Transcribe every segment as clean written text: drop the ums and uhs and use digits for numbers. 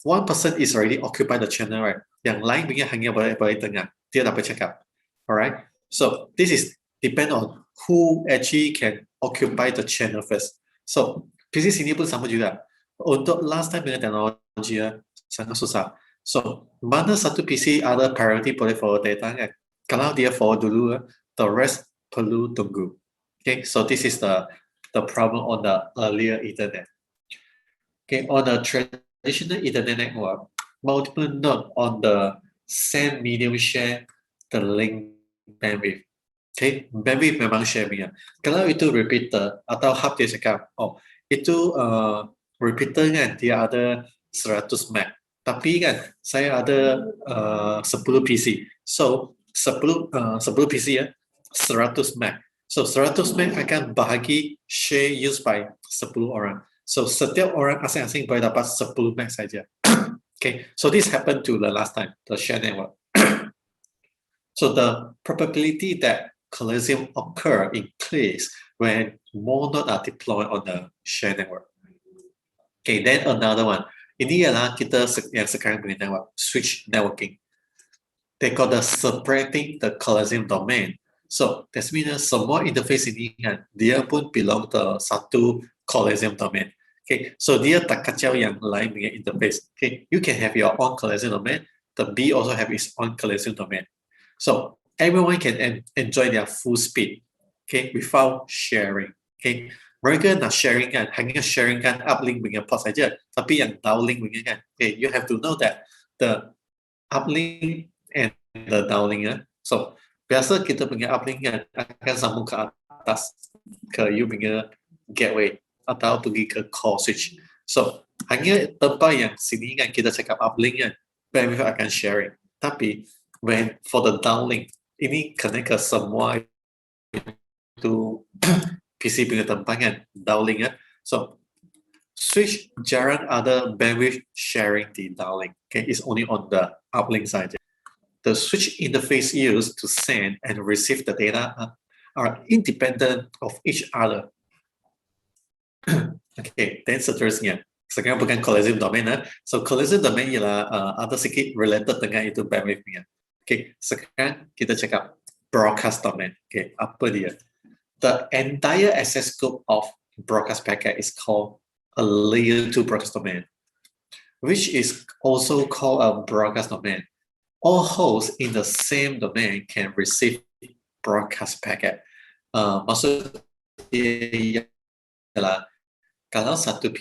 one person is already occupied the channel, right? Yang lain punya hanya boleh tengah, dia dapat cakap. Alright? So this is depend on who actually can occupy the channel first. So PC sini pun sama juga. Untuk last time dengan teknologi sangat susah. So mana satu PC ada priority boleh forward data kan? Kalau dia forward dulu, the rest perlu tunggu. Okay, so this is the problem on the earlier Ethernet. Okay, on the traditional Ethernet network, multiple nodes on the same medium share the link bandwidth. Okay, bandwidth memang share punya. Kalau itu repeater atau hub dia cakap, oh itu repeater kan dia ada 100 meg. Tapi kan saya ada 10 PC. So 10 PC ya, 100 meg. So 100 meg akan bahagi share used by 10 orang. So setiap orang asing-asing boleh dapat 10 meg saja. Okay, so this happened to the last time, the share network. So the probability that collision occur increase when more nodes are deployed on the share network. Okay, then another one. Ini ialah kita yang sekarang punya network, switch networking. They call the separating the collision domain. So that means semua interface ini kan, dia pun belong to satu collision domain. Okay, so dia tak kacau yang lain punya interface. Okay, you can have your own collision domain. The B also have its own collision domain. So everyone can enjoy their full speed, okay, without sharing. Okay, mereka nak sharing kan, hanya sharing kan uplink punya port saja, tapi yang downlink punya kan, okay, you have to know that the uplink and the downlink so biasa kita punya uplink kan akan sambung ke atas ke you punya gateway atau pergi ke core switch. So hanya tempat yang sini kan kita cakap uplink kan, bandwidth akan sharing. Tapi when for the downlink, ini kena ke semua itu PC punya tempat kan, downlink kan. So switch jarang ada bandwidth sharing di downlink. Okay, it's only on the uplink side. The switch interface used to send and receive the data are independent of each other. Okay, then seterusnya. Sekarang bukan collision domain. So collision domain ialah ada sikit related dengan itu bandwidth-nya. Okay, sekarang kita cakap broadcast domain. Okay, apa dia? The entire access scope of broadcast packet is called a layer 2 broadcast domain, which is also called a broadcast domain. All hosts in the same domain can receive broadcast packet. Maksud dia ialah kalau satu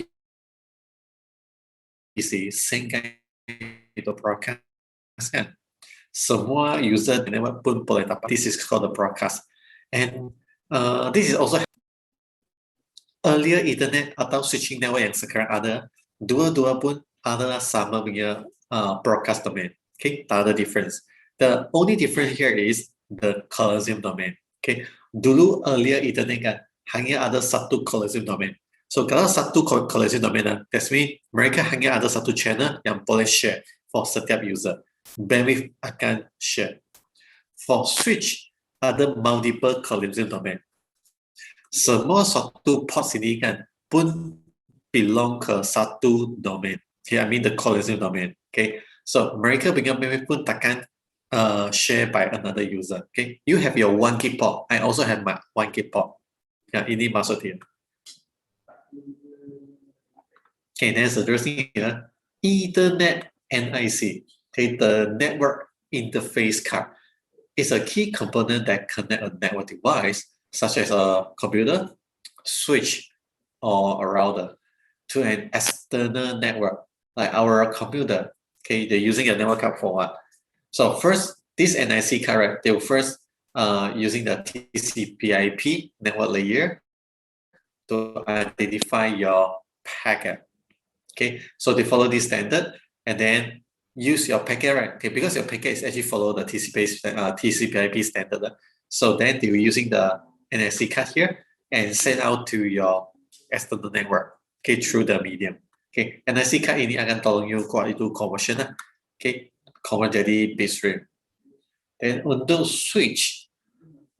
PC singkat itu broadcast kan, semua user di network pun boleh dapat. This is called the broadcast. And this is also earlier Ethernet atau switching network yang sekarang ada, dua-dua pun adalah sama punya broadcast domain. Okay, tak ada difference. The only difference here is the collision domain. Okay, dulu earlier Ethernet kan hanya ada satu collision domain. So kalau satu collision domain, that means mereka hanya ada satu channel yang boleh share for setiap user. Bandwidth akan share. For switch, ada multiple collision domain. Semua satu port sini kan pun belong ke satu domain. Okay, I mean the collision domain. Okay, so mereka punya bandwidth pun takkan share by another user. Okay, you have your 1 gig port. I also have my 1 gig port. Ya, ini maksud dia. Okay, then seterusnya Ethernet NIC. Okay, the network interface card is a key component that connect a network device, such as a computer, switch, or a router, to an external network, like our computer. Okay, they're using a network card for what? So first, this NIC card, right, they will first using the TCP/IP network layer to identify your packet. Okay, so they follow this standard and then use your packet, right? Okay, because your packet is actually follow the TCP/IP standard. So then they were using the NIC card here and send out to your external network. Okay, through the medium. Okay, NIC card ini akan tolong you buat itu conversion. Okay, convert jadi bit stream. Then untuk switch,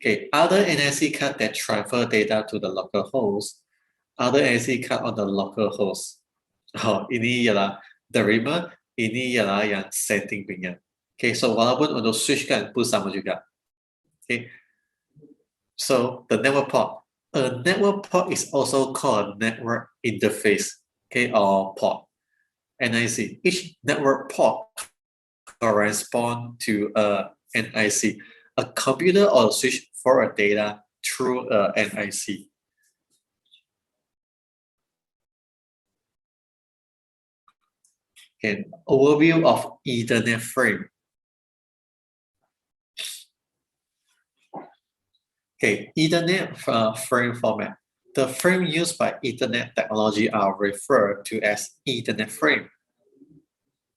okay, other NIC card that transfer data to the local host, other NIC card on the local host. Oh, ini ialah Terima, ini ialah yang setting punya. Okay, so walaupun untuk switch kan pun sama juga. Okay, so the network port. A network port is also called network interface, okay, or port. NIC. Each network port correspond to a NIC, a computer or switch for a data through a NIC. Okay, overview of Ethernet frame. Okay, Ethernet frame format. The frame used by Ethernet technology are referred to as Ethernet frame.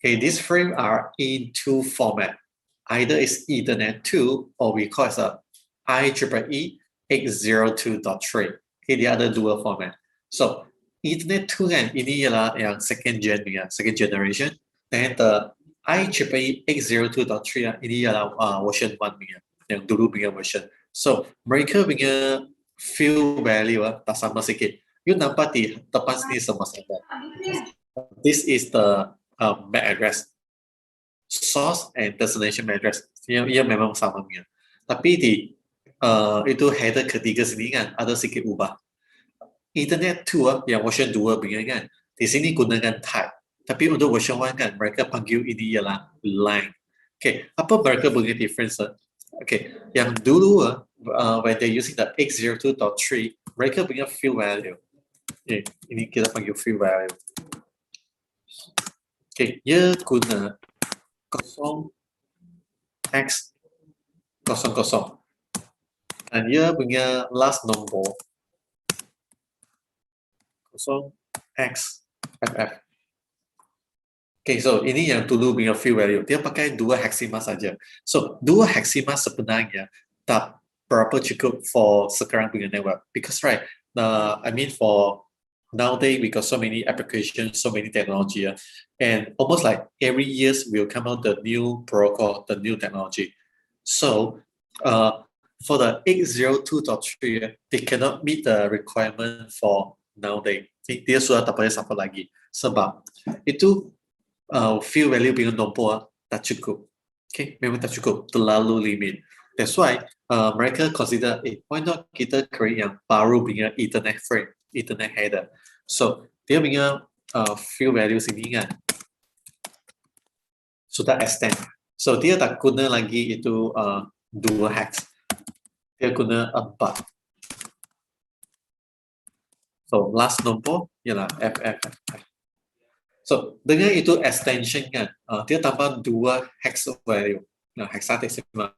Okay, these frames are in two formats. Either it's Ethernet 2 or we call it a IEEE 802.3. Okay, the other dual format. So Ethernet 2 kan ini ialah yang second generation. Dan the IEEE 802.3 ini ialah version 1 punya, yang dulu punya version. So mereka punya field value tak sama sikit. You nampak di depan sini sama-sama. This is the MAC address, source and destination MAC address. Ia memang sama punya. Tapi di itu header ketiga sini kan ada sedikit ubah. Ethernet 2 yang version 2 punya kan, di sini gunakan type. Tapi untuk version 1 kan mereka panggil ini ialah line. Okay, apa mereka punya difference? Okay, yang dulu when they using the 802.3, mereka punya field value. Okay, ini kita panggil field value. Okay, ia guna 0x00 dan ia punya last number 0xFF. Okay, so ini yang dulu punya field value. Dia pakai 2 hexadecimal saja. So 2 hexadecimal sebenarnya tak berapa cukup for sekarang punya network. Because right, I mean for nowadays we got so many applications, so many technology, and almost like every years will come out the new protocol, the new technology. So for the 802.3, they cannot meet the requirement for nowadays. Dia sudah tak boleh support lagi sebab itu field value punya nombor tak cukup. Okay, memang tak cukup, terlalu limit. That's why mereka consider, why not kita create yang baru punya Ethernet frame, Ethernet header. So dia punya field value sini kan sudah extend. So dia tak guna lagi itu 2 hex. Dia guna 4. So last number ialah FFF. So dengan itu extension kan, dia tambah 2 hex value, hexadecimal.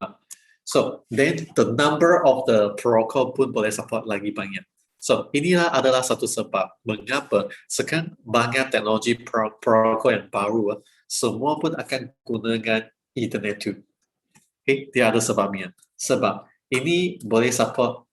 So then the number of the protocol pun boleh support lagi banyak. So inilah adalah satu sebab mengapa sekarang banyak teknologi protokol yang baru semua pun akan gunakan Ethernet 2. Okay, dia ada sebabnya. Sebab ini boleh support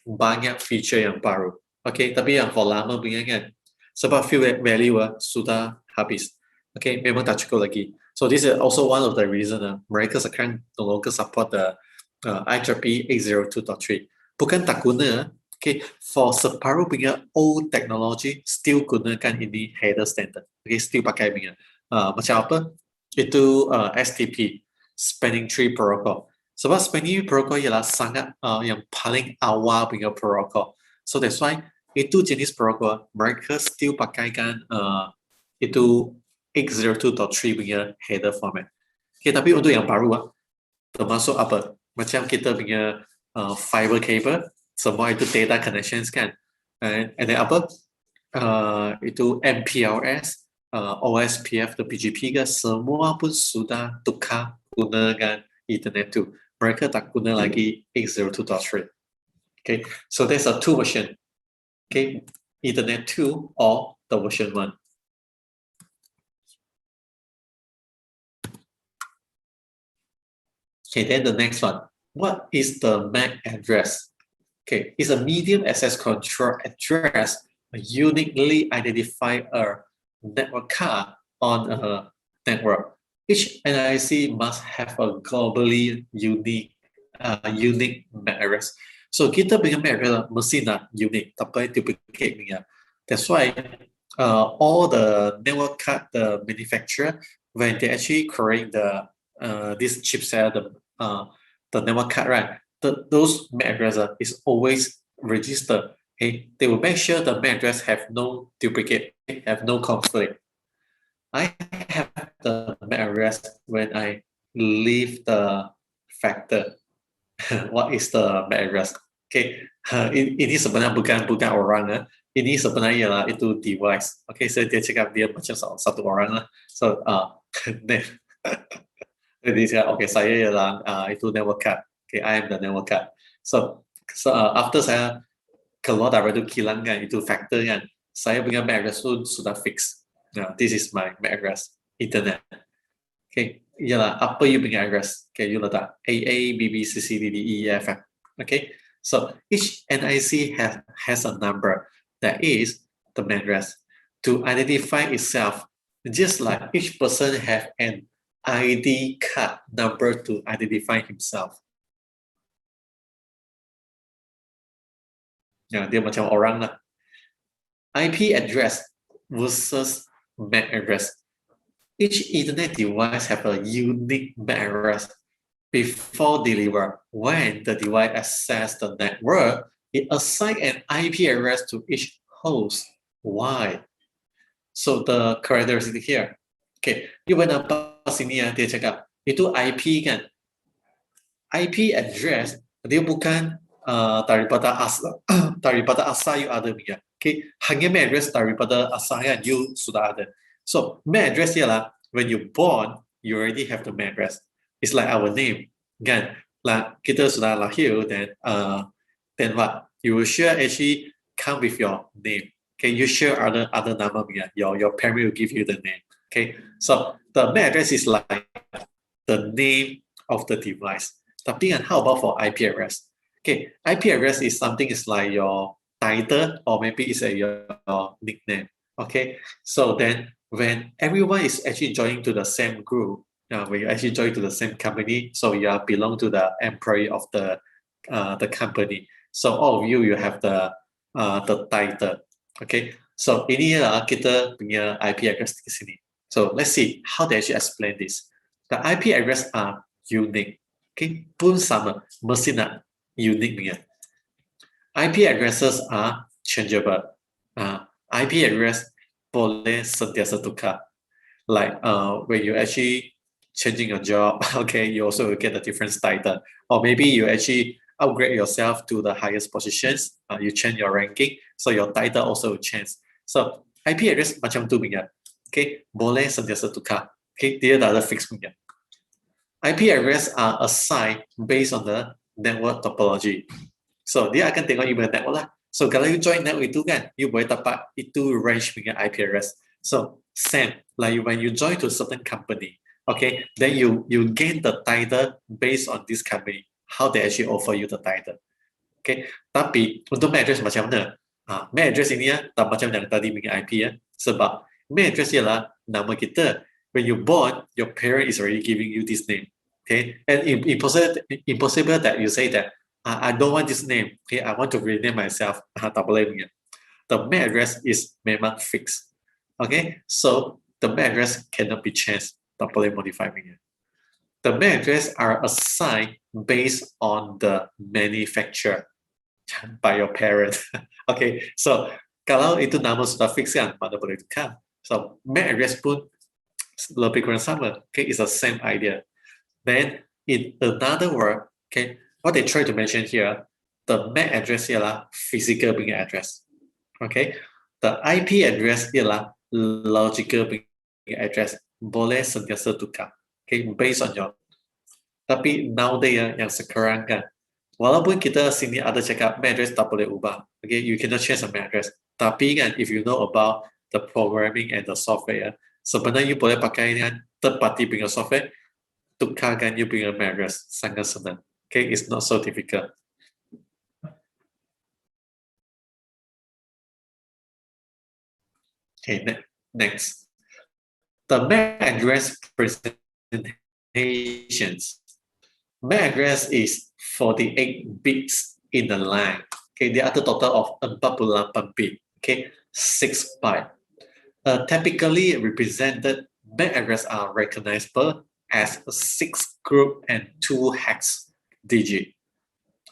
banyak feature yang baru. Okay, tapi yang for lama punya kan, sebab field value sudah habis. Okay, memang tak cukup lagi. So this is also one of the reason mereka sekarang no longer support the IEEE 802.3. Bukan tak guna, okay, for separuh punya old technology still gunakan ini header standard. Okay, still pakai punya. Macam apa? Itu STP, Spanning Tree Protocol. Sebab Spanning Tree Protocol ialah sangat yang paling awal punya protocol. So that's why itu jenis protocol mereka still pakaikan itu 802.3 punya header format. Okay, tapi untuk yang baru termasuk apa? Macam kita punya fiber cable, semua itu data connections kan. And then apa? Itu MPLS, OSPF, the BGP kan, semua pun sudah tukar gunakan Ethernet 2. Mereka tak guna lagi 802.3. Okay, so there's a 2 version. Okay, Ethernet 2 or the version 1. Okay, then the next one. What is the MAC address? Okay, it's a medium access control address, a uniquely identified network card on a network. Each NIC must have a globally unique MAC address. So kita punya MAC address mesti nak unique, tak boleh duplicate punya. That's why all the network card, the manufacturer, when they actually create the this chipset, the network card, right? Those MAC address is always registered. Okay, they will make sure the MAC address have no duplicate, have no conflict. I have the MAC address when I leave the factor. What is the MAC address? Okay, ini sebenarnya bukan orang ini sebenarnya lah itu device. Okay, so dia cakap dia macam satu orang lah. So then dia cakap okay saya ialah itu network card. Okay, I am the network card. So after saya keluar dari itu kilang kan itu factor kan, saya punya MAC address tu sudah fix. This is my MAC address internet. Okay, ialah apa you punya address? Okay, you letak AA, BB, CC, DD, E, F, M. Okay, so each NIC has a number that is the MAC address to identify itself, just like each person have an ID card number to identify himself. Dia macam orang lah. IP address versus MAC address. Each Ethernet device have a unique MAC address. Before deliver, when the device access the network, it assigns an IP address to each host. Why? So the characteristic here. Okay, you nampak sini dia cakap itu IP kan. IP address dia bukan daripada asal you ada punya. Okay, hanya MAC address daripada asal kan you sudah ada. So MAC address ialah when you born, you already have the MAC address. It's like our name, kan? Like kita sudah lahir, then what? You will sure actually come with your name. Okay, you share other nama punya. Your parent will give you the name. Okay, so the MAC address is like the name of the device. Tapi kan, how about for IP address? Okay, IP address is something is like your title or maybe it's your nickname. Okay, so then when everyone is actually joining to the same group, when you actually join to the same company, so you belong to the employee of the company. So all of you have the title. Okay, so ini lah kita punya IP address di sini. So let's see how they actually explain this. The IP address are unique. Okay, pun sama, mesti nak unique punya. IP addresses are changeable. IP address boleh sentiasa tukar. Like when you actually changing your job, okay, you also will get a different title. Or maybe you actually upgrade yourself to the highest positions, you change your ranking, so your title also will change. So IP address macam tu punya. Okay, boleh sentiasa tukar. Okay, dia dah ada fix punya. IP address are assigned based on the network topology. So dia akan tengok you punya network lah. So kalau you join network itu kan, you boleh dapat itu range punya IP address. So same, like when you join to a certain company, okay, then you gain the title based on this company, how they actually offer you the title. Okay, tapi untuk MAC address macam mana? MAC address ini tak macam yang tadi punya IP ya. Sebab MAC address ialah nama kita. When you born, your parent is already giving you this name. Okay, and impossible that you say that I don't want this name. Okay, I want to rename myself. Tak boleh punya. The MAC address is memang fixed. Okay, so the MAC address cannot be changed. Tak boleh modify punya. The MAC address are assigned based on the manufacturer by your parent. Okay, so kalau itu nama sudah fix kan, mana boleh tukar. So MAC address pun lebih kurang sama. Okay, it's the same idea. Then in another word, okay, what they try to mention here, the MAC address ialah physical punya address. Okay, the IP address ialah logical punya address. Boleh sentiasa tukar. Okay, based on your. Tapi nowadays yang sekarang kan, walaupun kita sini ada cakap MAC address tak boleh ubah. Okay, you cannot change the MAC address. Tapi kan, if you know about the programming and the software, sebenarnya you boleh pakai dengan third party punya software, tukarkan you punya MAC address. Sangat senang. Okay, it's not so difficult. Okay, next. The MAC address presentations. MAC address is 48 bits in the line. Okay, dia ada total of 48 bit. Okay, 6 byte. Typically represented MAC address are recognizable as a 6 group and 2 hex digit,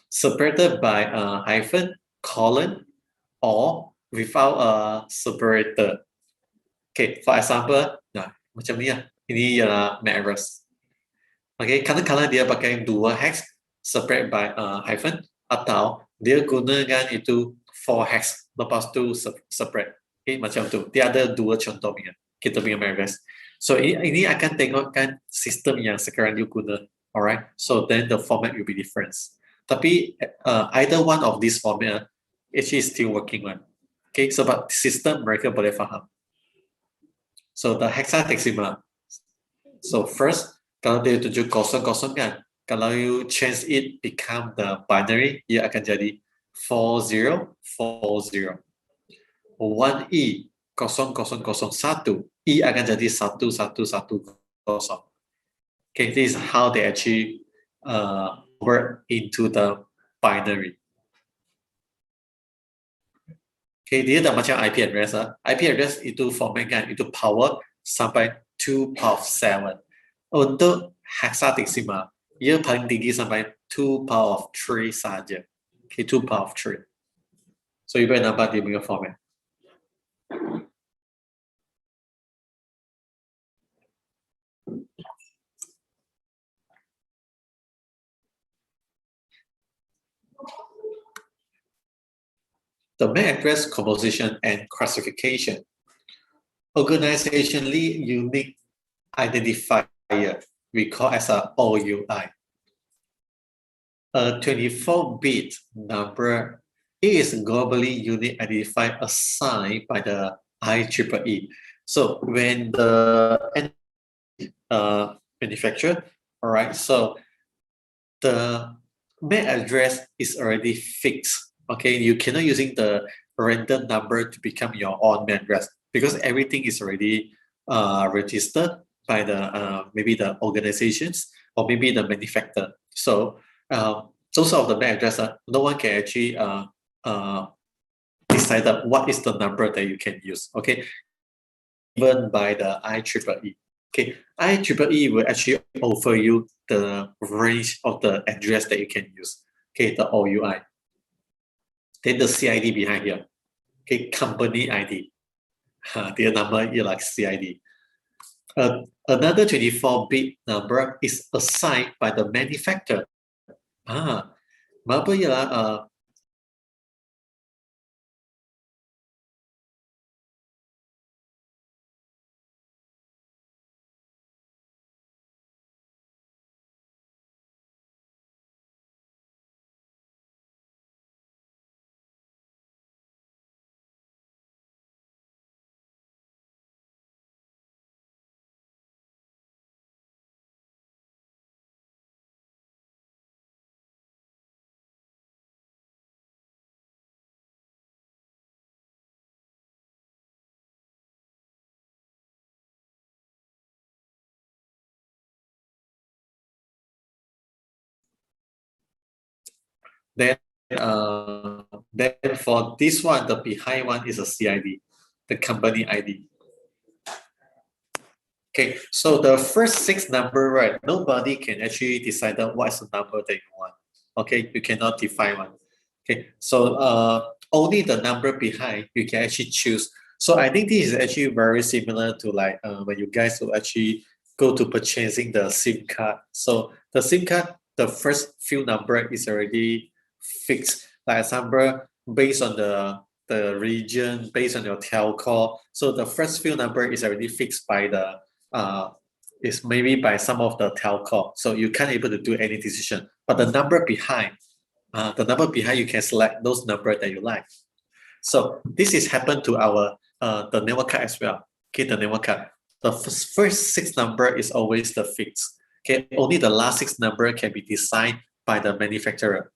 separated by a hyphen, colon, or without a separator. Okay, for example, nah, macam ni lah. Ini ialah MAC address. Okay, kadang-kadang dia pakai 2 hex separate by a hyphen, atau dia gunakan itu 4 hex lepas tu separate. Okay, macam tu. Dia ada 2 contoh punya. Kita punya MAC address. So ini akan tengokkan sistem yang sekarang you guna. Alright, so then the format will be different. Tapi either one of these format actually is still working one. Okay, sebab sistem mereka boleh faham. So the hexadecimal. So first, kalau dia 700 kan, kalau you change it become the binary, ia akan jadi 4040. 1E 0001, E akan jadi 1110. Okay, this is how they actually convert into the binary. Okay, dia dah macam IP address lah. IP address itu format kan, itu power sampai 2 power of 7. Untuk hexadecimal, ia paling tinggi sampai 2 power of 3 saja. Okay, 2 power of 3. So you boleh nampak dia punya format. The MAC address composition and classification. Organizationally unique identifier we call as a OUI. A 24-bit number is globally unique identifier assigned by the IEEE. So when the manufacturer, all right, so the MAC address is already fixed. Okay, you cannot using the random number to become your own MAC address because everything is already registered by the maybe the organizations or maybe the manufacturer. So those of the MAC address, no one can actually decide what is the number that you can use. Okay, given by the IEEE. Okay, IEEE will actually offer you the range of the address that you can use. Okay, the OUI. Then the CID behind here. Okay, company ID. Their number is like CID. Another 24-bit number is assigned by the manufacturer. Berapa ialah then for this one, the behind one is a CID, the company ID. Okay, so the first 6 number, right? Nobody can actually decide what's the number that you want. Okay, you cannot define one. Okay, so only the number behind you can actually choose. So I think this is actually very similar to like when you guys will actually go to purchasing the SIM card. So the SIM card, the first few number is already fixed. Like example, based on the region, based on your telco. So the first few number is already fixed by the is maybe by some of the telco. So you can't able to do any decision. But the number behind you can select those number that you like. So this is happened to our the network card as well. Okay, the network card. The first 6 number is always the fixed. Okay, only the last 6 number can be designed by the manufacturer.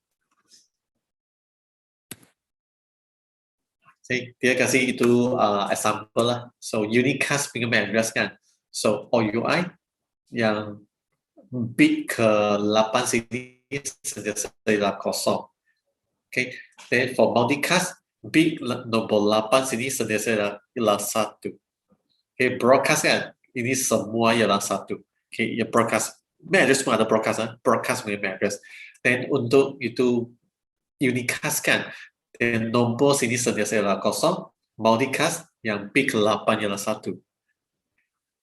Okay, dia kasih itu example lah. So unicast punya MAC address kan. So OUI yang bit ke-8 sini sentiasa ialah kosong. Okay, then for multicast bit nombor 8 sini sentiasa ialah 1. Okay, broadcast kan ini semua ialah satu. Okay, ya broadcast. MAC address pun ada broadcast, broadcast punya MAC address. Dan untuk itu unicast kan, dan nombor sini sentiasa ialah kosong, multicast yang P8 ialah satu.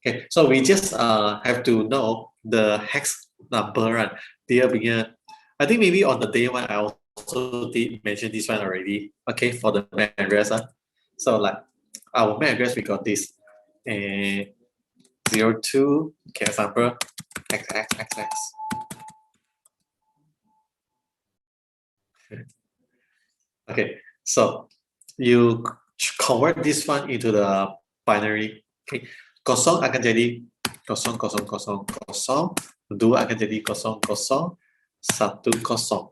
Okay, so we just have to know the hex number, right? Dia punya, I think maybe on the day one I also did mention this one already. Okay, for the MAC address. So like our MAC address, we got this. 02, okay, example, XXXX. Okay, so you convert this one into the binary. Okay, kosong akan jadi kosong kosong kosong kosong, dua akan jadi kosong kosong satu kosong.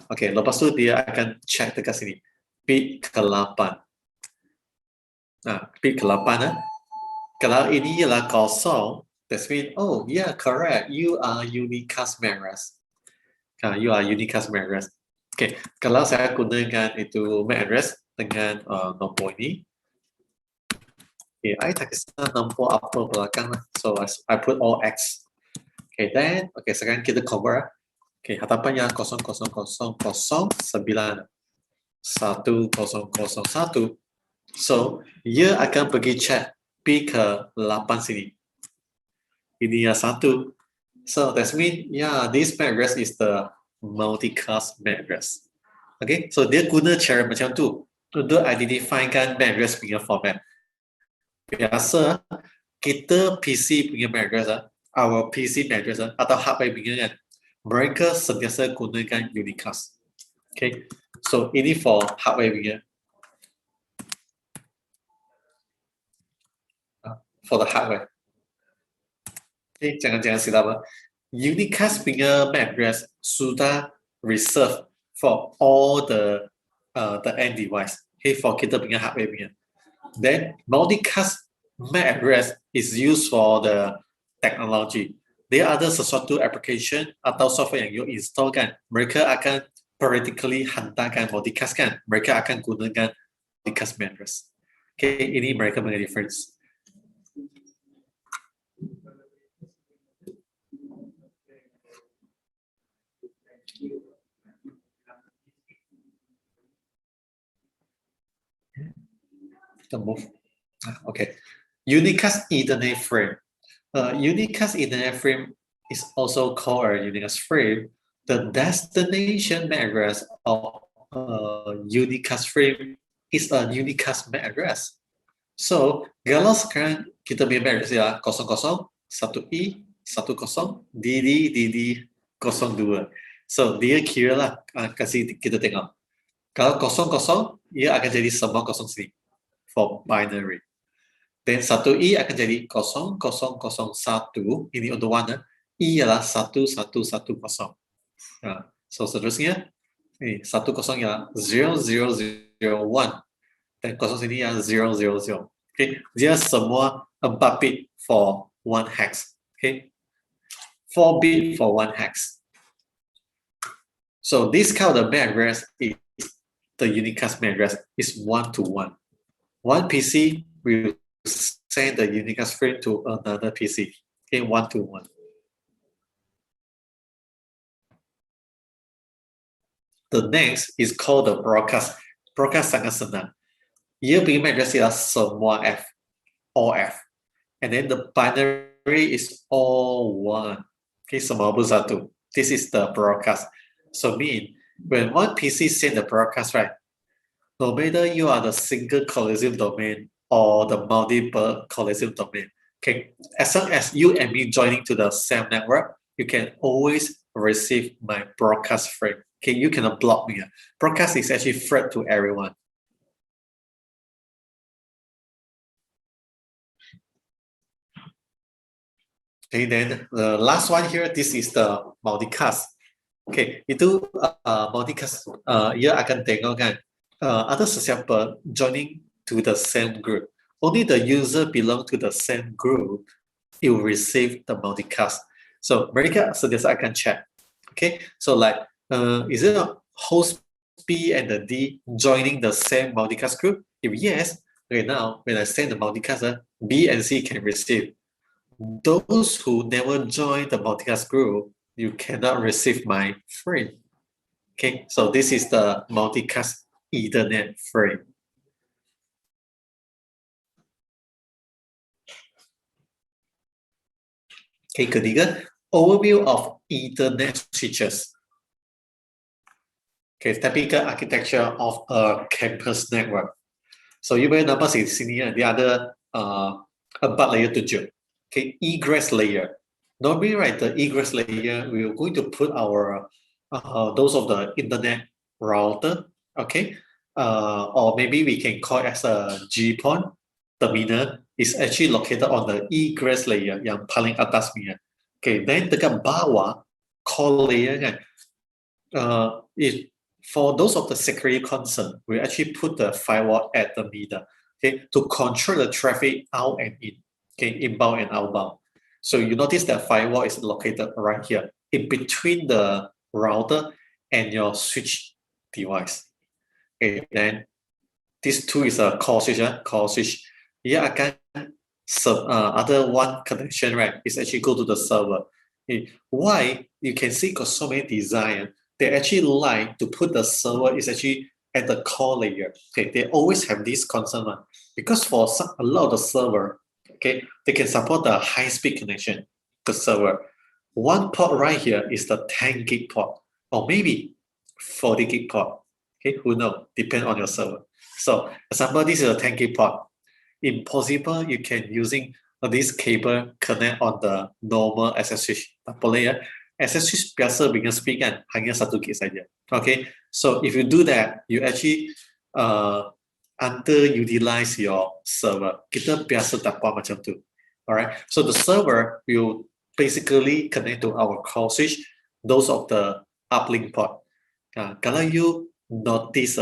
Okay, lepas tu dia akan check dekat sini bit ke-8. Bit ke-8 Kalau ini ialah kosong, that means, oh yeah, correct, you are unicast MAC address. You are unicast MAC address. Okay, kalau saya gunakan itu MAC address dengan nombor ini, okay, I tak kisah nombor apa belakang lah. So I put all X. Okay, then, okay, sekarang kita convert. Okay, hadapannya 000009 1001. So, ia akan pergi check P ke-8 sini. Ini ya 1. So, that means, yeah, this MAC address is the multicast MAC address. Okay, so dia guna cara macam tu untuk identifykan MAC address punya format. Biasa, kita PC punya MAC address, our PC MAC address atau hardware punya kan, mereka sentiasa gunakan unicast. Okay, so ini for hardware punya. For the hardware. Okay, jangan silap. Unicast punya MAC address sudah reserved for all the end device. Okay, for kita punya hardware punya. Then multicast MAC address is used for the technology. Dia ada sesuatu application atau software yang you install kan, mereka akan periodically hantarkan multicast kan, mereka akan gunakan multicast MAC address. Okay, ini mereka punya difference. Move. Okay, unicast Ethernet frame. Unicast Ethernet frame is also called a unicast frame. The destination MAC address of unicast frame is a unicast MAC address. So, kalau sekarang kita punya MAC address ya 00 1i 10 dd 02. So, dia kira lah kasih kita tengok. Kalau 00, ia akan jadi semua kosong sini. For binary. Then 1i akan jadi 0001. Ini untuk warna. I ialah 1110. So seterusnya, 10 ialah 0001. Dan kosong sini ialah 000. Okay, dia semua 4 bit for 1 hex. Okay, 4 bit for 1 hex. So this kind of MAC address is the unicast MAC address is 1-to-1. One PC will send the unicast frame to another PC. Okay, 1-to-1. The next is called the broadcast. Broadcast sangat senang. Ia punya MAC address ialah semua F, all F. And then the binary is all 1. Okay, semua bersatu. This is the broadcast. So mean, when one PC send the broadcast, right, no matter you are the single collisive domain or the multiple collisive domain, okay, as long as you and me joining to the same network, you can always receive my broadcast frame. Okay, you cannot block me. Broadcast is actually free to everyone. Okay, then the last one here, this is the multicast. Okay, itu multicast, ia akan tengok kan, ada sesiapa joining to the same group. Only the user belong to the same group, it will receive the multicast. So mereka sentiasa akan check. Okay, so like, is it a host B and the D joining the same multicast group? If yes, Okay, now when I send the multicast, B and C can receive. Those who never join the multicast group, you cannot receive my frame. Okay, so this is the multicast Ethernet frame. Okay, ketiga, overview of Ethernet switches. Okay, typical architecture of a campus network. So you boleh nampak di sini dia ada 4 layer 7. Okay, egress layer. Normally, right, the egress layer, we are going to put our those of the internet router, okay, or maybe we can call it as a GPON terminal. Is actually located on the egress layer yang paling atas punya. Okay, then dekat bawah core layer kan, for those of the security concern, we actually put the firewall at the middle, okay, to control the traffic out and in, okay, inbound and outbound. So you notice that firewall is located right here, in between the router and your switch device. Okay, then this two is a core switch, core switch. Here akan other one connection, right, is actually go to the server. Okay. Why? You can see got so many design. They actually like to put the server is actually at the core layer. Okay, they always have this concern one because for a lot of the server, okay, they can support the high-speed connection to server. One port right here is the 10 gig port, or maybe 40 gig port. Okay, who knows? Depend on your server. So, example, this is a 10 gig port. Impossible, you can using this cable connect on the normal access switch. Tak boleh ya. Access switch biasa dengan speed kan hanya 1 gig saja. Okay, so if you do that, you actually underutilize your server. Kita biasa tak buat macam tu. Alright, so the server will basically connect to our core switch, those of the uplink port. Kalau you notice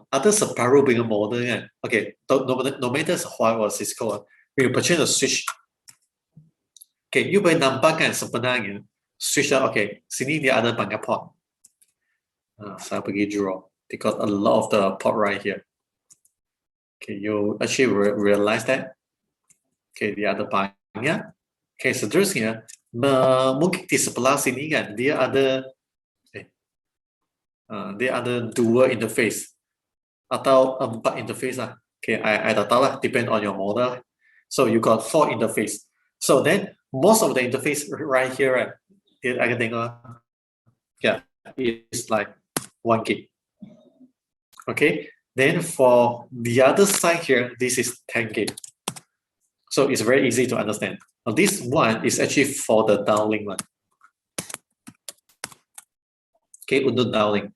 ada separuh punya model kan, okay, no matter what was Cisco, we purchase a switch. Okay, you boleh nampak kan sebenarnya switch, okay, sini dia ada banyak port. Saya pergi draw. They got a lot of the port right here. Okay, you actually realize that. Okay, dia ada banyak. Okay, seterusnya, mungkin di sebelah sini kan dia ada dua interface atau 4 interface lah. Okay, I tak tahu lah, depend on your model. So you got 4 interface. So then most of the interface right here, right, dia akan tengok, yeah, it's like 1 gig. Okay, then for the other side here, this is 10 gig. So it's very easy to understand. Now this one is actually for the downlink one. Okay, untuk downlink.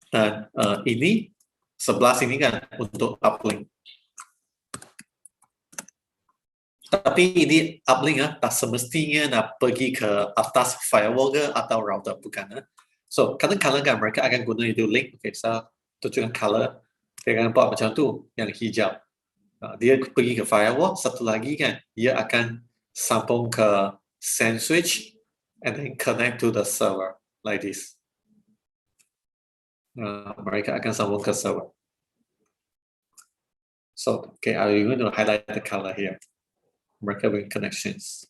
Dan ini sebelah sini kan untuk uplink. Tapi ini uplink tak semestinya nak pergi ke atas firewall ke atau router, bukan. So kadang-kadang kan mereka akan guna itu link. Okay, saya tunjukkan color. Dia akan buat macam tu, yang hijau. Dia pergi ke firewall, satu lagi kan dia akan sambung ke SAN switch and then connect to the server like this. Mereka akan sambung ke server. So, okay, I'm going to highlight the color here. Mereka with connections.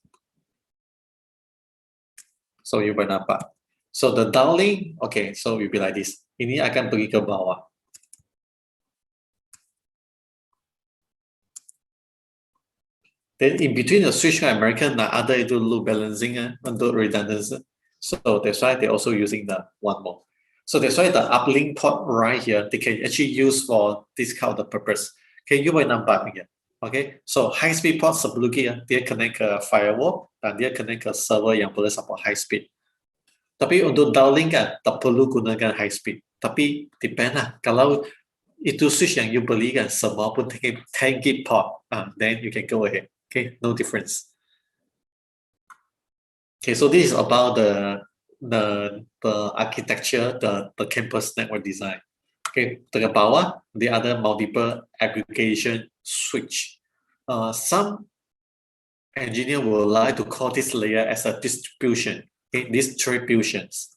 So you boleh nampak. So the downlink, okay, so will be like this. Ini akan pergi ke bawah. Then in between the switch, America nak ada itu load balancing untuk redundancy. So that's why they're also using the one more. So that's why the uplink port right here, they can actually use for this kind of purpose. Okay, you boleh nampak ni. Okay, so high speed port sebelum dia connect ke firewall dan dia connect ke server yang boleh support high speed. Tapi untuk downlink kan tak perlu gunakan high speed. Tapi depend lah. Kalau itu switch yang you beli kan semua pun 10 gig port, then you can go ahead. Okay, no difference. Okay, so this is about the architecture, the campus network design. Okay, dekat bawah, the other multiple aggregation switch. Some engineer will like to call this layer as a distribution. Okay, distributions.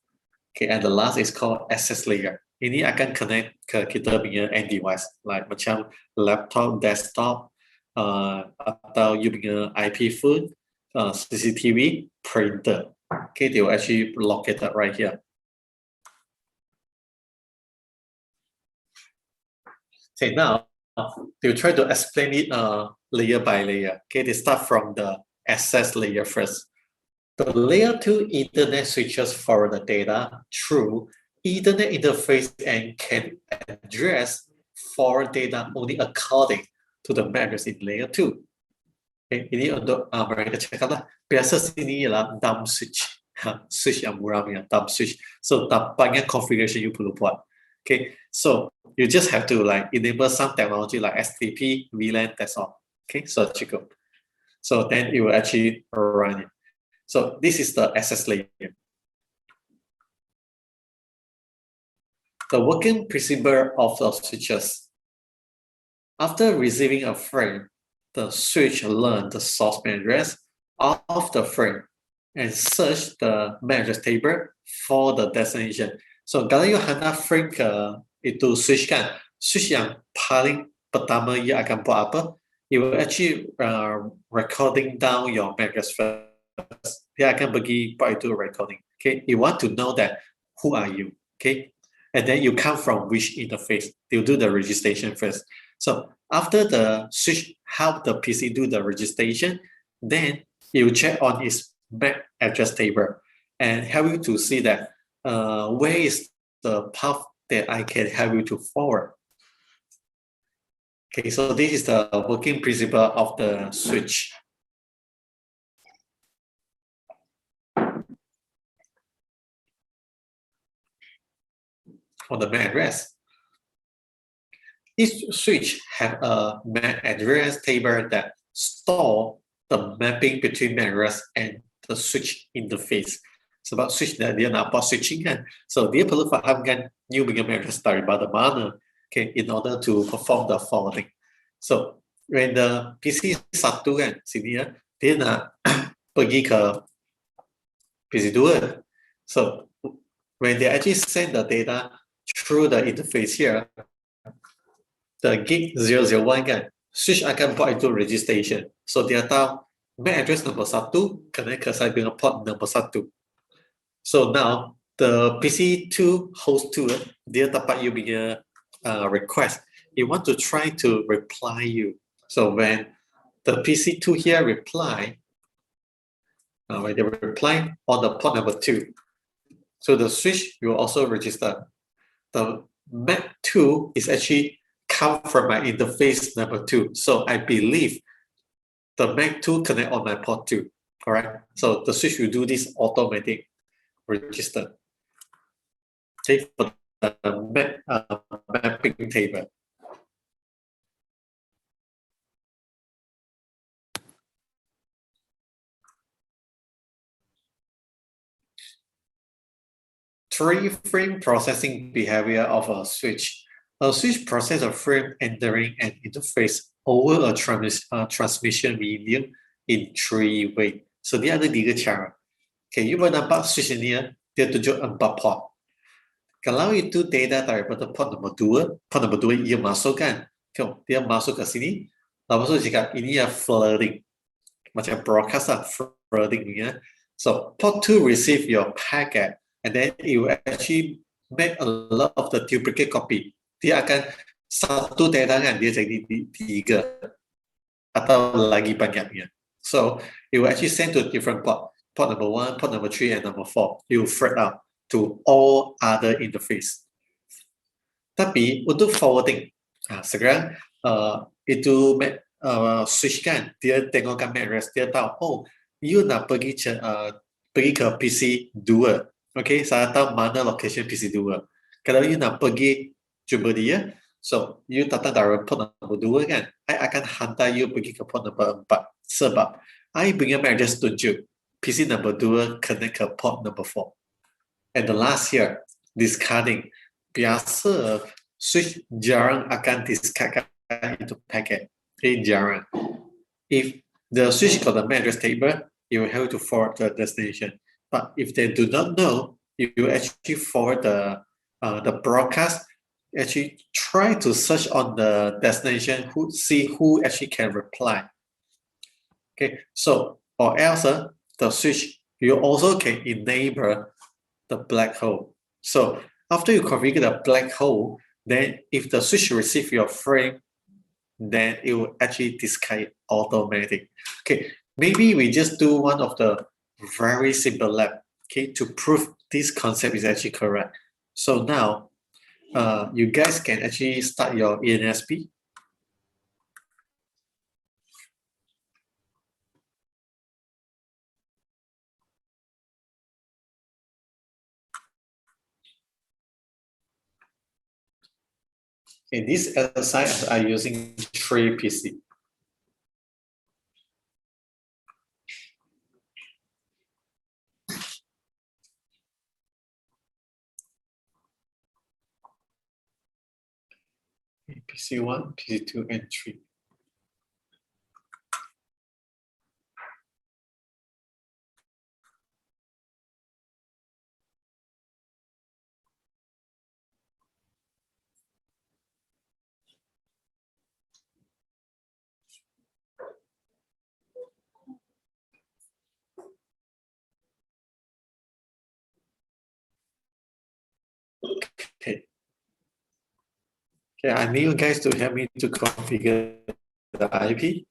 Okay, and the last is called access layer. ini akan connect ke kita punya end device, like macam laptop, desktop, atau you punya IP phone, CCTV, printer. Okay, they will actually located right here. Okay, now they will try to explain it layer by layer. Okay, they start from the access layer first. The layer 2 Ethernet switches forward the data through Ethernet interface and can address forward data only according to the MAC address in layer 2. Okay, ini untuk mereka cakap lah. Biasa sini ialah dumb switch. Switch yang murah punya dumb switch. So tak banyak configuration you perlu buat. Okay, so you just have to like enable some technology like STP, VLAN, that's all. Okay, so cukup. So then it will actually run it. So this is the access layer. The working principle of the switches. After receiving a frame, the switch learns the source MAC address of the frame and search the MAC address table for the destination. So kalau you hendak frame ke itu switch kan, switch yang paling pertama ia akan buat apa? It will actually recording down your MAC address first. Dia akan pergi buat itu recording. Okay, you want to know that who are you? Okay, and then you come from which interface? You do the registration first. So after the switch help the PC do the registration, then you check on its MAC address table and help you to see that where is the path that I can help you to forward. Okay, so this is the working principle of the switch. For the MAC address, each switch have a MAC address table that store the mapping between MAC address and the switch interface. Sebab switch dia nak buat switching kan, so dia perlu fahamkan you punya MAC address dari mana, okay, in order to perform the forwarding. So when the PC 1 kan sini ya, dia nak pergi ke PC 2. So when they actually send the data through the interface here, the gig 001 kan, switch akan buat itu registration. So dia tahu MAC address number 1 connect ke saya punya port number 1. So now the PC2 host 2 dia dapat you punya request. You want to try to reply you. So when the PC2 here reply, when they reply on the port number 2, so the switch will also register. The MAC2 is actually come from my interface number 2. So I believe the MAC2 connect on my port 2. All right. So the switch will do this automatic register. Okay, for the mapping table. Three-frame processing behavior of a switch. A switch processes a frame entering an interface over a transmission medium in 3 ways. So dia ada 3 cara. Okay, you nampak switch ini dia tunjuk 4 port. Kalau itu data daripada port number 2 ia masuk kan, dia masuk ke sini, lepas tu cakap ini ya flooding, macam broadcast lah, flooding ni ya. So port 2 receive your packet, and then it will actually make a lot of the duplicate copy. Dia akan satu data kan, dia jadi 3 atau lagi banyaknya. So it will actually send to different port number 1, port number 3, and number 4. You will thread out to all other interface. Tapi untuk forwarding, sekarang itu switch kan, dia tengokkan MAC address, dia tahu, oh, you nak pergi ke PC 2. Okay, saya tahu mana location PC 2. Kalau you nak pergi jumpa dia, so you datang dari port number 2 kan, I akan hantar you pergi ke port number 4. Sebab I punya MAC address tunjuk PC number 2 connect ke port number 4. And the last here, discarding. Biasa switch jarang akan discard into packet. Jarang. If the switch got the MAC address table, you will have to forward the destination. But if they do not know, you actually forward the the broadcast, actually try to search on the destination, see who actually can reply. Okay, so or else the switch, you also can enable the black hole. So after you configure the black hole, then if the switch receive your frame, then it will actually discard automatic. Okay, maybe we just do one of the very simple lab, okay, to prove this concept is actually correct. So now, you guys can actually start your ENSP. Okay, this exercise are using 3 PC. PC1, PC2, and 3. Okay. Okay, I need you guys to help me to configure the IP.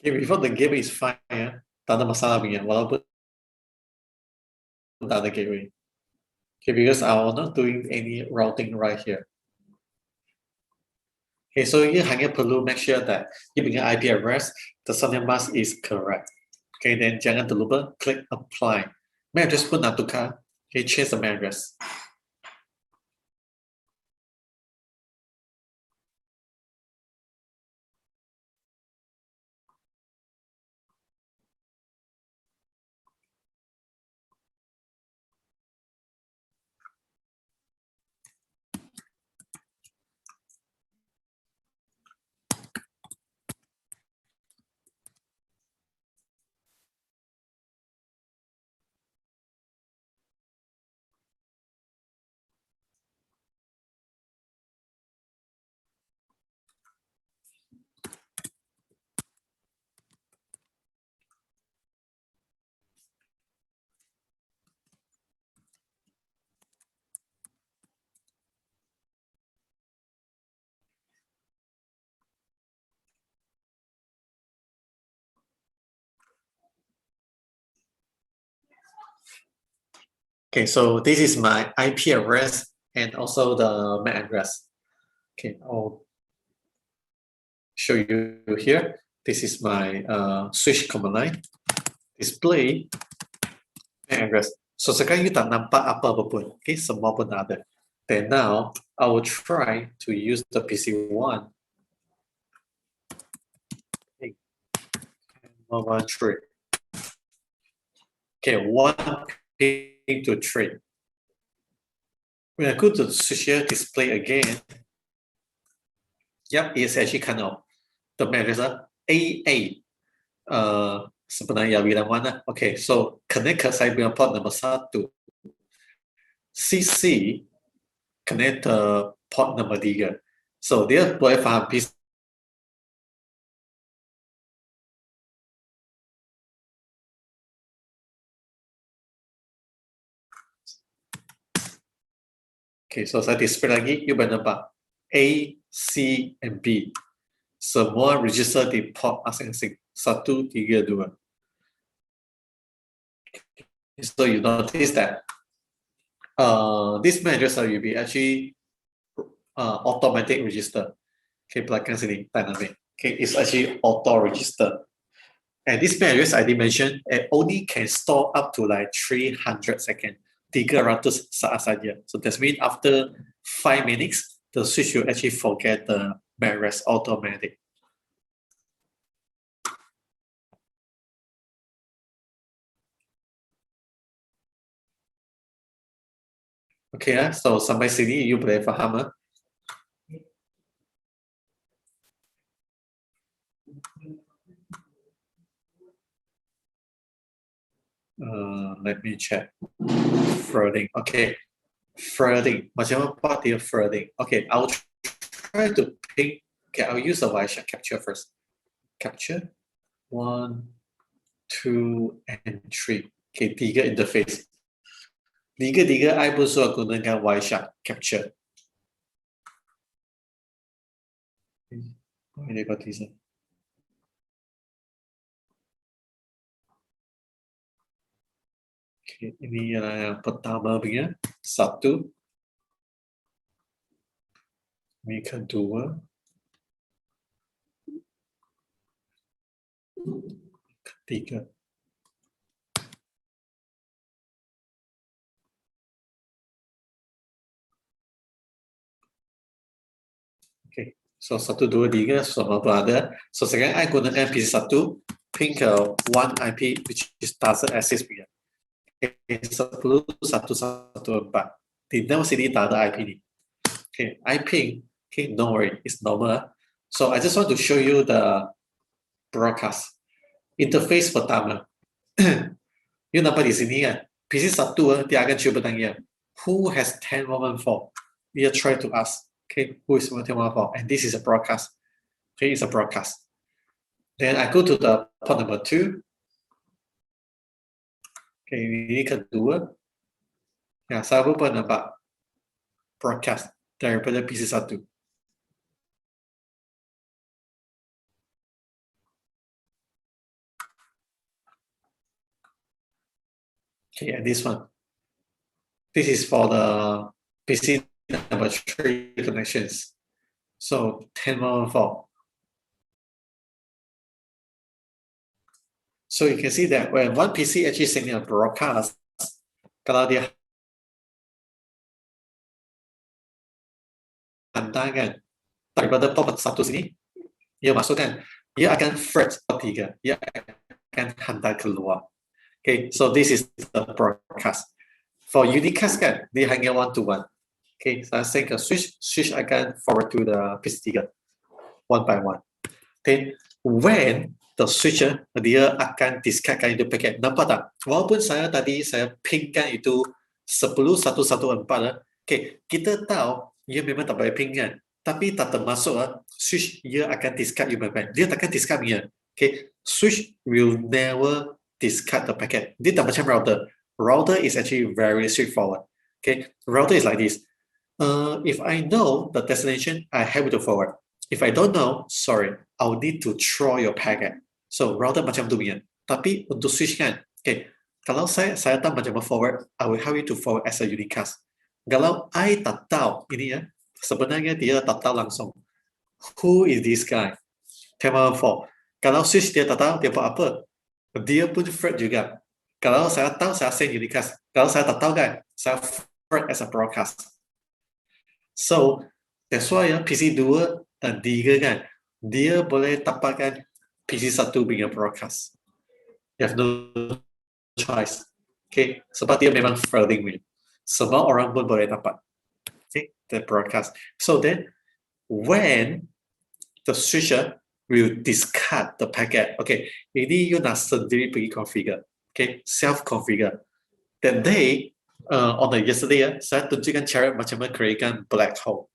Okay, before the gateway is fine, tak ada masalah punya, walaupun tak ada gateway. Okay, because I'm not doing any routing right here. Okay, so you hanya perlu make sure that you punya IP address, the subnet mask is correct. Okay, then jangan terlupa click apply. MAC address pun nak tukar. Okay, change the MAC address. Okay, so this is my IP address and also the MAC address. Okay, I'll show you here. This is my switch command line. Display MAC address. So sekarang you tak nampak apa-apa pun. Okay, semua pun ada. Then now, I will try to use the PC1. Okay, 113. Okay, 1 ping to 3. When I go to the switch display again, yep, it's actually kind of the MAC address AA. Sebenarnya bilang mana? Okay, so connect ke saya punya port nombor 1. CC connect port nombor 3. So dia boleh faham PC Okay, so saya display lagi, you boleh nampak A, C, and B. Semua register di port masing-masing. 1, 3, 2. So you notice that this MAC address will be actually automatic register. Okay, belakang sini, dynamic. Okay, it's actually auto register. And this MAC address I did mention, it only can store up to like 300 seconds. 300 saat saja. So that means after 5 minutes, the switch will actually forget the MAC address automatic. Okay, so sampai sini you boleh faham? Let me check. Threading. Okay. Threading. Macam apa dia threading? Okay, I'll try to pick. Okay, I'll use the Wireshark capture first. Capture. 1, 2, and 3. Okay, 3 interface. 3 I pun suka gunakan Wireshark capture. Ini kau teaser. Okay, ini yang pertama punya. 1. Ini kedua. Ketiga. Okay, so 1, 2, 3 semua berada. So sekarang I gunakan PC1 pin ke 1 IP which is doesn't exist punya. Okay, 10.1.1.4. Di dalam sini tak ada IP ni. Okay, I ping. Okay, don't worry, it's normal. So I just want to show you the broadcast interface pertama. You nampak di sini kan, PC1 dia akan cuba tanya, who has 10.1.4? Dia try to ask, okay, who is 10.1.4? And this is a broadcast. Okay, it's a broadcast. Then I go to the port number 2. Okay, ini kedua. Ya, saya pun nampak broadcast daripada PC1. Okay, and this one. This is for the PC number 3 connections. So 10.1.4. So you can see that when one PC actually sending a broadcast, kalau dia hantar kan daripada port 1 sini, dia masukkan, dia akan thread port 3, dia akan hantar keluar. Okay, so this is the broadcast. For unicast kan, dia hanya 1-to-1. Okay, saya send ke switch akan forward to the PC3 one by one. Then when the switcher dia akan discardkan itu paket. Nampak tak? Walaupun saya pingkan itu 10.1.1.4, okay, kita tahu dia memang tak boleh ping kan, tapi tak termasuk switch dia akan discard you packet. Dia takkan discard punya. Okay, switch will never discard the packet. Dia tak macam router. Router is actually very straightforward. Okay, router is like this. If I know the destination, I have to forward. If I don't know, sorry, I'll need to throw your packet. So router macam tu punya. Tapi untuk switch kan, okay, kalau saya tak macam forward, I will help you to forward as a unicast. Kalau I tak tahu ini ya, sebenarnya dia tak tahu langsung. Who is this guy? 10.1.4. Kalau switch dia tak tahu dia buat apa, dia pun thread juga. Kalau saya tahu, saya send unicast. Kalau saya tak tahu kan, saya thread as a broadcast. So that's why PC 2 dan 3 kan, dia boleh dapatkan PC1 punya broadcast. You have no choice. Okay, sebab dia memang threading wheel. Semua orang pun boleh dapat. Okay, the broadcast. So then, when the switcher will discard the packet, okay, ini you nak sendiri pergi configure. Okay, self-configure. That day, on the yesterday, saya tunjukkan cara macam mana createkan black hole.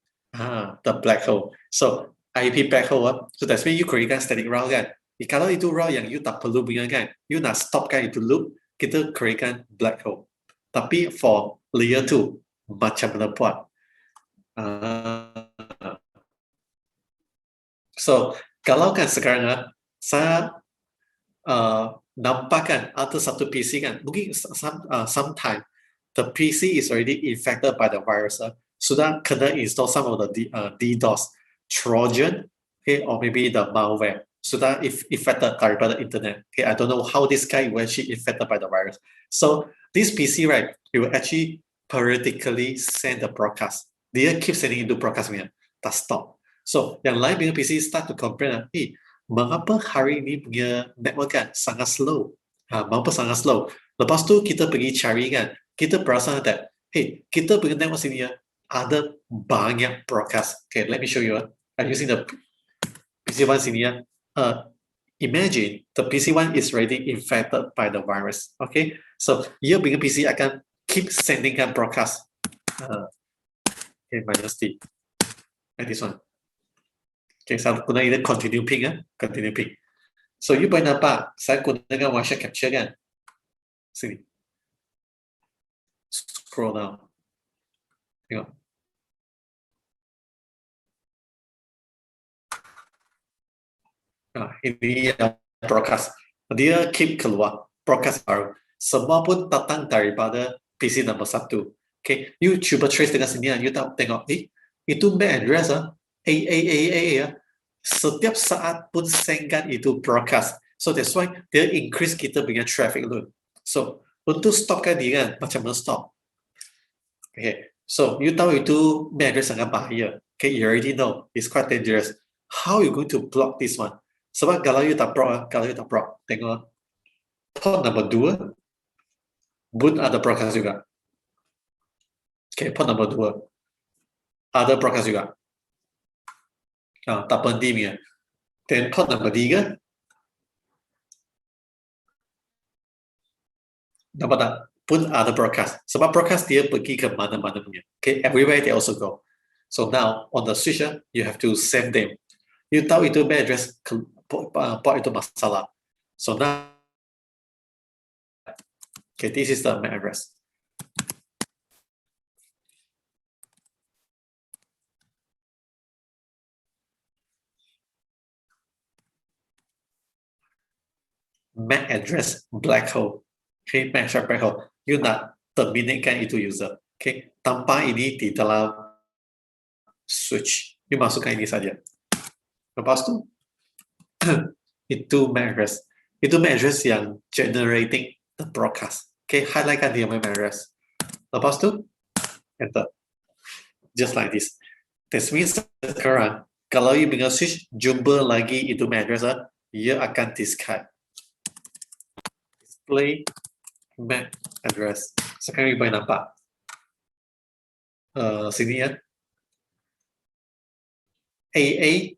The black hole. So IP black hole, so that's when you createkan static route kan. Kalau itu route yang you tak perlu punya kan, you nak stopkan itu loop, kita createkan black hole. Tapi for layer 2, macam mana buat? So kalau kan sekarang saya nampak kan ada satu PC kan, mungkin sometime the PC is already infected by the virus. Sudah kena install some of the DDoS, Trojan, okay, or maybe the malware. Sudah infected daripada internet. Okay, I don't know how this guy will actually infected by the virus. So this PC, right, it will actually periodically send the broadcast. Dia keep sending into broadcast punya, tak stop. So yang lain punya PC start to complain, mengapa hari ini punya network kan sangat slow? Mengapa sangat slow? Lepas tu kita pergi cari kan, kita perasan that, hey, kita punya network sini ada banyak broadcast. Okay, let me show you. I'm using the PC1 sini. Imagine the PC1 is already infected by the virus. Okay, so ia punya PC akan keep sending kan broadcast. Okay, minus T. Like this one. Okay, saya guna ini continue ping continue ping. So you boleh nampak saya gunakan Wireshark capture kan? Sini. Scroll down. Tengok. Ini broadcast. Dia keep keluar broadcast baru. Semua pun datang daripada PC nombor 1. Okay, you cuba trace dengan sini, you tengok, itu MAC address setiap saat pun sendkan itu broadcast. So that's why dia increase kita punya traffic load. So untuk stopkan dia kan, macam mana stop? Okay, so you tahu itu MAC address sangat bahaya. Okay, you already know it's quite dangerous. How you going to block this one? Sebab kalau you tak block, tengok port number 2 pun ada broadcast juga. Okay, port number 2 ada broadcast juga. Tak penting punya. Then port number 3 dapat tak? Pun ada broadcast. Sebab broadcast dia pergi ke mana-mana punya. Okay, everywhere they also go. So now on the switch, you have to save them. You tahu itu MAC address port itu masalah. So now, okay, this is the MAC address. MAC address black hole. Okay, MAC address black hole. You nak terminatekan itu user. Okay, tanpa ini di dalam switch. You masukkan ini saja. Lepas tu, itu MAC address. Itu MAC address yang generating the broadcast. Okay, highlightkan dia MAC address. Lepas tu, enter. Just like this. This means sekarang, kalau you punya switch jumpa lagi itu MAC address, ia akan discard. Display MAC address. Sekarang you boleh nampak. Sini ya. AAA.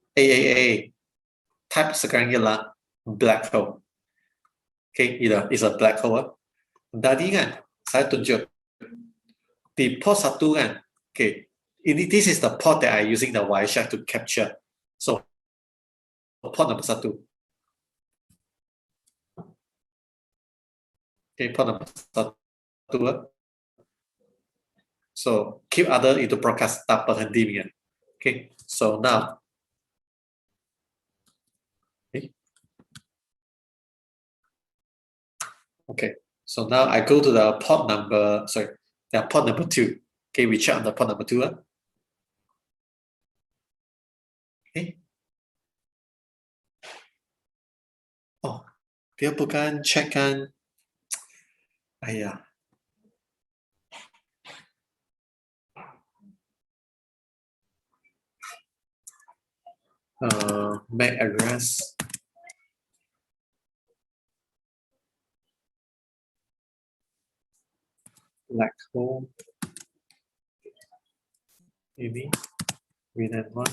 Type sekarang ialah black hole. Okay, is a black hole. Tadi kan, saya tunjuk di port 1 kan. Okay, this is the port that I'm using the Wireshark to capture. So, port number 1. Okay, port number 1. So, keep other itu broadcast tak berhenti punya. Okay, so now, okay, so now I go to the port number, port number 2. Okay, we check on the port number 2. Okay. Oh, dia bukan check kan. MAC address. Black hole. Ini VNet 1.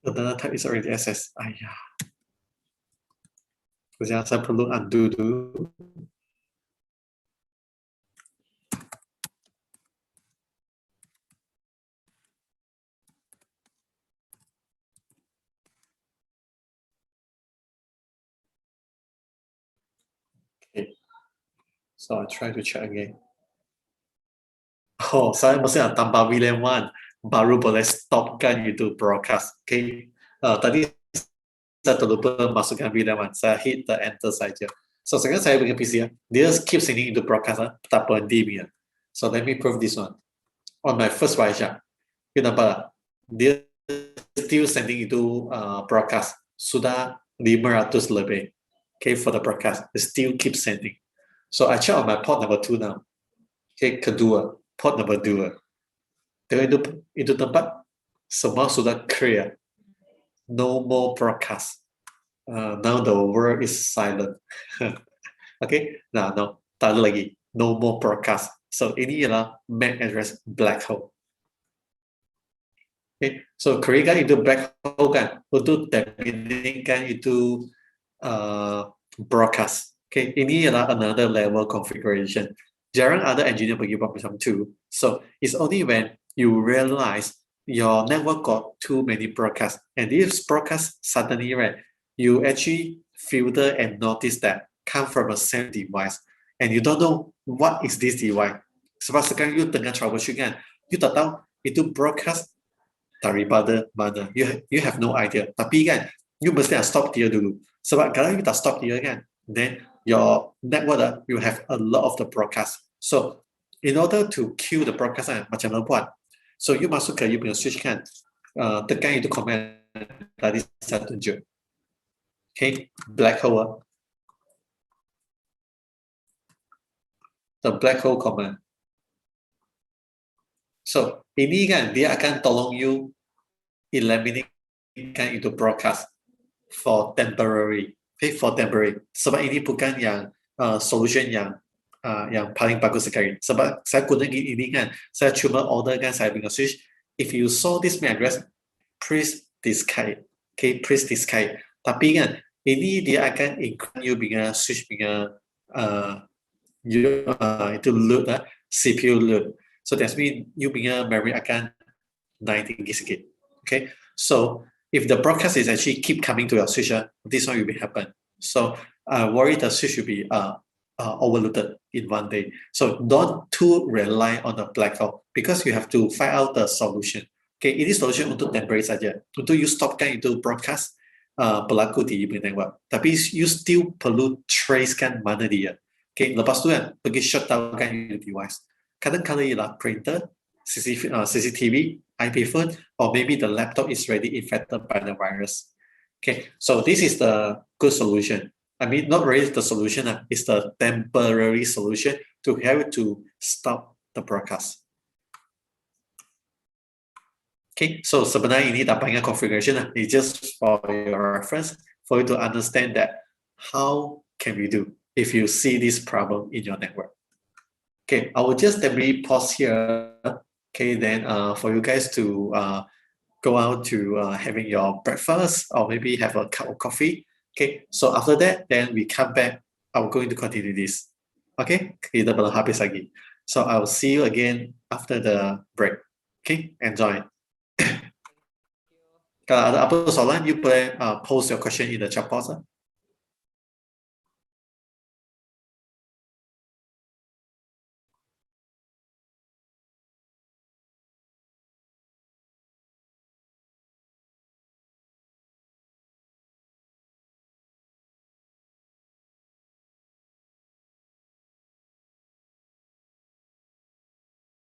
The data type is already accessed. Kemudian saya perlu undo dulu. Okay. So I try to check again. Oh, saya mesti nak tambah VLAN 1 baru boleh stopkan itu broadcast. Okay. Tadi saya terlupa masukkan VLAN 1. Saya hit the enter saja. So sekarang saya punya PC dia keep sending into broadcast tak berhenti punya. So let me prove this one. On my first Wireshark, you nampak dia still sending into broadcast. Sudah 500 lebih. Okay, for the broadcast, it still keep sending. So I check on my port number 2 now. Okay, kedua, port number 2. Tengok itu tempat semua sudah clear. No more broadcast. Now the world is silent. Okay, now tak ada lagi. No more broadcast. So ini ialah MAC address black hole. Okay, so create itu black hole kan untuk terminkan itu broadcast. Okay, ini ialah another level configuration. Jarang ada engineer pergi buat macam tu. So it's only when you realize your network got too many broadcasts, and these broadcasts suddenly, right, you actually filter and notice that come from a same device, and you don't know what is this device. Sebab sekarang you tengah troubleshoot kan, you tak tahu itu broadcast daripada mana. You have no idea. Tapi kan, you mesti stop dia dulu. Sebab kalau you tak stop dia kan, then your network you have a lot of the broadcast. So in order to kill the broadcast macam mana buat? So you masuk ke you punya switch kan, tekan itu command tadi saya tunjuk. Okay, black hole. The black hole command. So ini kan dia akan tolong you eliminate kan itu broadcast for temporary. Okay, for temporary. Sebab ini bukan yang solution yang paling bagus sekali. Sebab saya guna ini kan, saya cuma order kan saya punya switch. If you saw this MAC address, please discard. Okay, please discard. Tapi kan, ini dia akan include you punya switch punya itu load CPU load. So that means you punya memory akan naik tinggi sikit. Okay, so if the broadcast is actually keep coming to your switch, this one will be happen. So I worry the switch will be overloaded in one day. So don't too rely on the black hole because you have to find out the solution. Okay, ini solution untuk temporary saja. Untuk you stopkan itu broadcast berlaku di network. Tapi you still perlu tracekan mana dia. Okay, lepas tu kan pergi shutdown kan your device. Kadang-kadang ialah printer, CCTV, IP phone, or maybe the laptop is already infected by the virus. Okay, so this is the good solution. I mean, not really the solution, it's the temporary solution to help to stop the broadcast. Okay, so sebenarnya ini tak banyak configuration, it's just for your reference, for you to understand that how can we do if you see this problem in your network. Okay, I will just temporarily pause here. Okay, then for you guys to go out to having your breakfast or maybe have a cup of coffee. Okay, so after that, then we come back. I'm going to continue this. Okay, kita belum habis lagi. So I will see you again after the break. Okay, enjoy. Kalau ada apa soalan, you boleh post your question in the chat box.